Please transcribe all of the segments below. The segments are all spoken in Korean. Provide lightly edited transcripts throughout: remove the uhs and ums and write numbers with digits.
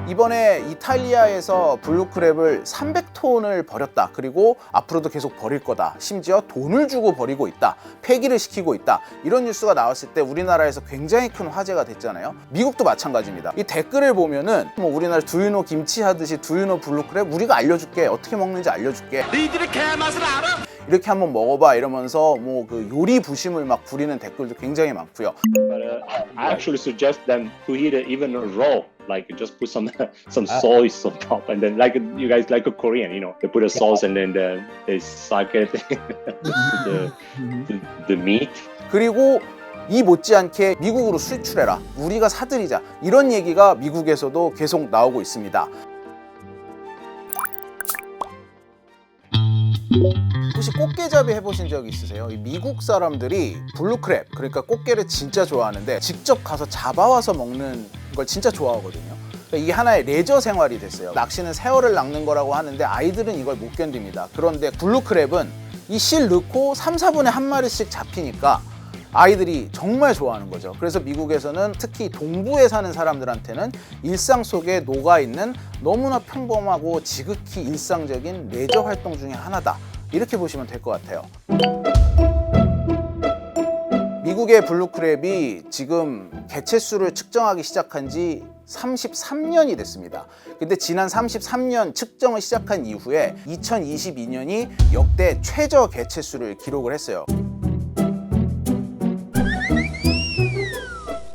이번에 이탈리아에서 블루크랩을 300톤을 버렸다. 그리고 앞으로도 계속 버릴 거다. 심지어 돈을 주고 버리고 있다. 폐기를 시키고 있다. 이런 뉴스가 나왔을 때 우리나라에서 굉장히 큰 화제가 됐잖아요. 미국도 마찬가지입니다. 이 댓글을 보면은 뭐 우리나라 두유노 김치 하듯이 두유노 블루크랩 우리가 알려줄게. 어떻게 먹는지 알려줄게. 니들의 개맛을 알아? 이렇게 한번 먹어봐 이러면서 뭐 그 요리 부심을 막 부리는 댓글도 굉장히 많고요. But I actually suggest them to eat it even raw. Like just put some sauce on top, and then like you guys like a Korean, you know, they put a sauce and then they suck it the meat. 그리고 이 못지않게 미국으로 수출해라. 우리가 사들이자. 이런 얘기가 미국에서도 계속 나오고 있습니다. 혹시 꽃게잡이 해보신 적 있으세요? 이 미국 사람들이 블루크랩, 그러니까 꽃게를 진짜 좋아하는데 직접 가서 잡아와서 먹는 걸 진짜 좋아하거든요. 그러니까 이게 하나의 레저 생활이 됐어요. 낚시는 새어를 낚는 거라고 하는데 아이들은 이걸 못 견딥니다. 그런데 블루크랩은 이 실 넣고 3, 4분에 한 마리씩 잡히니까 아이들이 정말 좋아하는 거죠. 그래서 미국에서는 특히 동부에 사는 사람들한테는 일상 속에 녹아있는 너무나 평범하고 지극히 일상적인 레저 활동 중에 하나다. 이렇게 보시면 될 것 같아요. 미국의 블루크랩이 지금 개체수를 측정하기 시작한 지 33년이 됐습니다. 근데 지난 33년 측정을 시작한 이후에 2022년이 역대 최저 개체수를 기록을 했어요.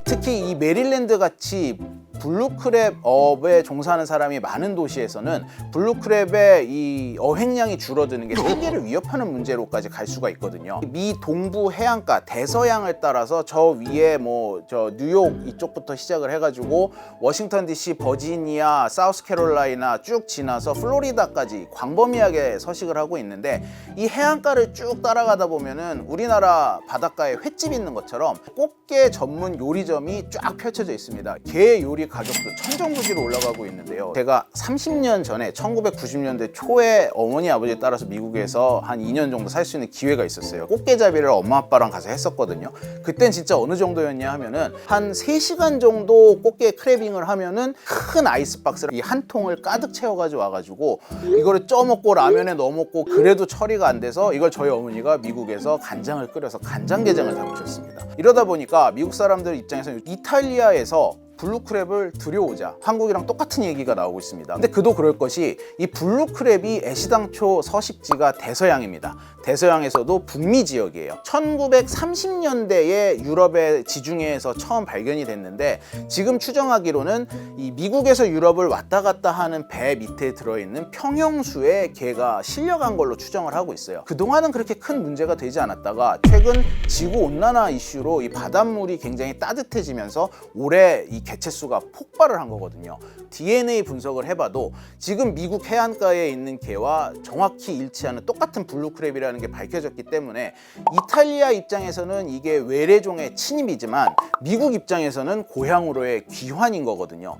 특히 이 메릴랜드 같이 블루크랩 업에 종사하는 사람이 많은 도시에서는 블루크랩의 이 어획량이 줄어드는 게 생계를 위협하는 문제로까지 갈 수가 있거든요. 미 동부 해안가 대서양을 따라서 저 위에 뭐 저 뉴욕 이쪽부터 시작을 해가지고 워싱턴 DC, 버지니아, 사우스캐롤라이나 쭉 지나서 플로리다까지 광범위하게 서식을 하고 있는데 이 해안가를 쭉 따라가다 보면은 우리나라 바닷가에 횟집 있는 것처럼 꽃게 전문 요리점이 쫙 펼쳐져 있습니다. 게 요리 가격도 천정부지로 올라가고 있는데요. 제가 30년 전에 1990년대 초에 어머니 아버지에 따라서 미국에서 한 2년 정도 살 수 있는 기회가 있었어요. 꽃게잡이를 엄마 아빠랑 가서 했었거든요. 그땐 진짜 어느 정도였냐 하면은 한 3시간 정도 꽃게 크래빙을 하면은 큰 아이스박스를 이 한 통을 가득 채워가지고 와가지고 이거를 쪄먹고 라면에 넣어 먹고 그래도 처리가 안 돼서 이걸 저희 어머니가 미국에서 간장을 끓여서 간장게장을 담으셨습니다. 이러다 보니까 미국 사람들 입장에서는 이탈리아에서 블루크랩을 들여오자 한국이랑 똑같은 얘기가 나오고 있습니다. 근데 그도 그럴 것이 이 블루크랩이 애시당초 서식지가 대서양입니다. 대서양에서도 북미 지역이에요. 1930년대에 유럽의 지중해에서 처음 발견이 됐는데 지금 추정하기로는 이 미국에서 유럽을 왔다 갔다 하는 배 밑에 들어있는 평형수에 개가 실려간 걸로 추정을 하고 있어요. 그동안은 그렇게 큰 문제가 되지 않았다가 최근 지구온난화 이슈로 이 바닷물이 굉장히 따뜻해지면서 올해 이 개체수가 폭발을 한 거거든요. DNA 분석을 해봐도 지금 미국 해안가에 있는 개와 정확히 일치하는 똑같은 블루크랩이라는 게 밝혀졌기 때문에 이탈리아 입장에서는 이게 외래종의 침입이지만 미국 입장에서는 고향으로의 귀환인 거거든요.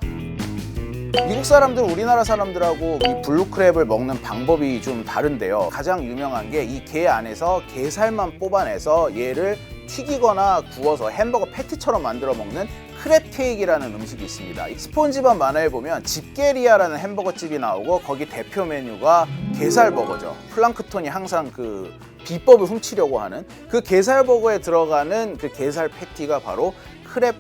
미국 사람들, 우리나라 사람들하고 이 블루크랩을 먹는 방법이 좀 다른데요. 가장 유명한 게 이 게 안에서 게살만 뽑아내서 얘를 튀기거나 구워서 햄버거 패티처럼 만들어 먹는 크랩 케이크라는 음식이 있습니다. 스폰지밥 만화에 보면 집게리아라는 햄버거 집이 나오고 거기 대표 메뉴가 게살버거죠. 플랑크톤이 항상 그 비법을 훔치려고 하는 그 게살버거에 들어가는 그 게살 패티가 바로 크랩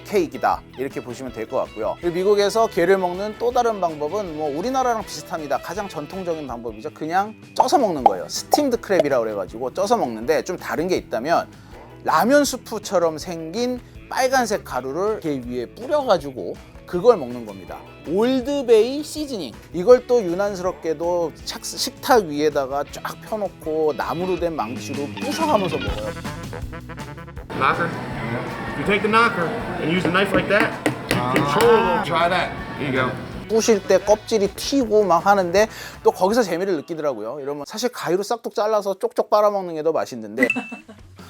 케이크이다 이렇게 보시면 될 것 같고요. 미국에서 게를 먹는 또 다른 방법은 뭐 우리나라랑 비슷합니다. 가장 전통적인 방법이죠. 그냥 쪄서 먹는 거예요. 스팀드 크랩이라고 그래가지고 쪄서 먹는데 좀 다른 게 있다면 라면 수프처럼 생긴 빨간색 가루를 게 위에 뿌려가지고 그걸 먹는 겁니다. 올드베이 시즈닝. 이걸 또 유난스럽게도 식탁 위에다가 쫙 펴놓고 나무로 된 망치로 부숴가면서 먹어요. Knocker. You take the knocker and use a knife like that. Control. Try that. There you go. 부실 때 껍질이 튀고 막 하는데 또 거기서 재미를 느끼더라고요. 이러면 사실 가위로 싹둑 잘라서 쪽쪽 빨아먹는 게 더 맛있는데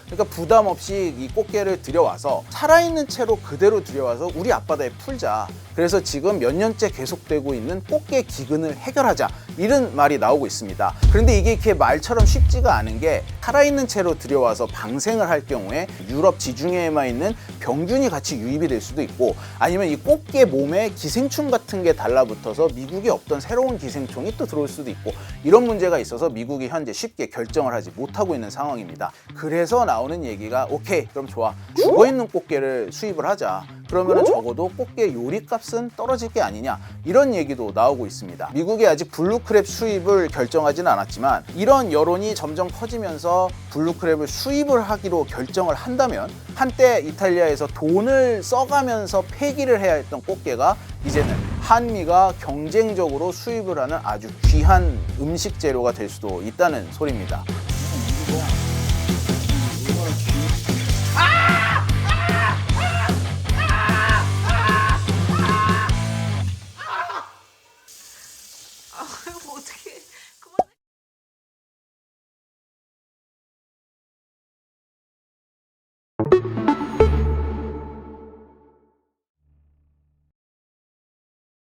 그러니까 부담 없이 이 꽃게를 들여와서 살아있는 채로 그대로 들여와서 우리 앞바다에 풀자. 그래서 지금 몇 년째 계속되고 있는 꽃게 기근을 해결하자. 이런 말이 나오고 있습니다. 그런데 이게 이렇게 말처럼 쉽지가 않은 게 살아있는 채로 들여와서 방생을 할 경우에 유럽 지중해에만 있는 병균이 같이 유입이 될 수도 있고 아니면 이 꽃게 몸에 기생충 같은 게 달라붙어서 미국에 없던 새로운 기생충이 또 들어올 수도 있고 이런 문제가 있어서 미국이 현재 쉽게 결정을 하지 못하고 있는 상황입니다. 그래서 나오는 얘기가 오케이 그럼 좋아 죽어있는 꽃게를 수입을 하자. 그러면 적어도 꽃게 요리값은 떨어질 게 아니냐 이런 얘기도 나오고 있습니다. 미국이 아직 블루크랩 수입을 결정하지는 않았지만 이런 여론이 점점 커지면서 블루크랩을 수입을 하기로 결정을 한다면 한때 이탈리아에서 돈을 써가면서 폐기를 해야 했던 꽃게가 이제는 한미가 경쟁적으로 수입을 하는 아주 귀한 음식 재료가 될 수도 있다는 소리입니다. 어떻게 그만